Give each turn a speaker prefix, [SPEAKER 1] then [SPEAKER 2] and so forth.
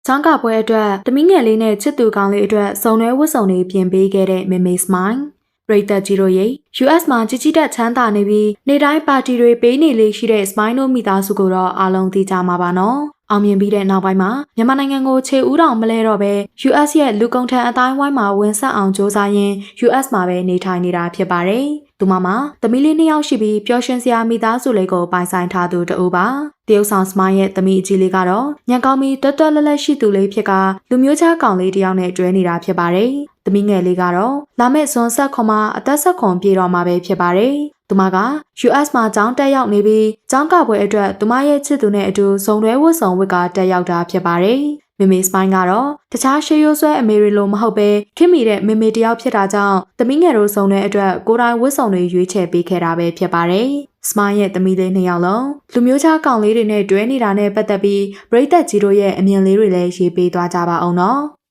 [SPEAKER 1] ចောင်းကပွဲအတွက်သမီးငယ်လေးနဲ့ချစ်သူကောင်းလေးအတွက်စုံတွဲဝတ်စုံတွေပြင်ပေးခဲ့တဲ့မေမေစမိုင်းပရိသတ်ကြီးတို့ရေ US မှာကြီးကြီးတက်ချမ်းသာနေပြီးနေတိုင်းပါတီတွေပေးနေလေးရှိတဲ့စမိုင်းတို့မိသားစုကိုတော့အားလုံးသိကြမှာပါနော်အောင်မြင်ပြီးတဲ့နောက်ပိုင်းမှာမြန်မာနိုင်ငံကိုခြေဦးတောင်မလဲတော့ပဲ US ရဲ့လူကုန်ထမ်းအတိုင်းဝိုင်းမှာဝင်ဆက်အောင်စ조사ရင်း US မှာပဲနေထိုင်နေတာဖြစ်ပါတယ်။သူမမှာသမီးလေး2ယောက်ရှိပြီးပျော်ရွှင်စရာမိသားစုလေးကိုပိုင်ဆိုင်ထားသူတဦးပါ။တရုတ်ဆောင်စမိုင်းရဲ့သမီးအကြီးလေးကတော့ညံကောင်းပြီးတွတ်တွတ်လက်လက်ရှိသူလေးဖြစ်ကလူမျိုးခြားကောင်လေးတစ်ယောက်နဲ့တွဲနေတာဖြစ်ပါတယ်။သမီးငယ်လေးကတော့လာမယ့်ဇွန်ဆက်ခွန်မှာအသက်ဆက်ခွန်ပြည့်တော့မှာပဲဖြစ်ပါတယ်။သူမက US မှာကျောင်းတက်ရောက်နေပြီးကျောင်းကပွဲအတွက်သူမရဲ့ချစ်သူနဲ့အတူစုံတွဲဝတ်ဆောင်ဝတ်ကတက်ရောက်တာဖြစ်ပါတယ်။မေမေစပိုင်းကတော့တခြားရှေးရိုးဆွဲအမေရီလိုမဟုတ်ပဲခင်မီတဲ့မေမေတယောက်ဖြစ်တာကြောင့်သမီးငယ်တို့စုံတဲ့အတွက်ကိုယ်တိုင်ဝတ်ဆောင်တွေရွေးချယ်ပေးခဲ့တာပဲဖြစ်ပါတယ်။စမိုင်းရဲ့သမီးလေး2ယောက်လုံးလူမျိုးခြားကောင်လေးတွေနဲ့တွဲနေတာနဲ့ပတ်သက်ပြီးပရိသတ်ကြီးတို့ရဲ့အမြင်လေးတွေလည်းရေးပေးသွားကြပါအောင်နော်။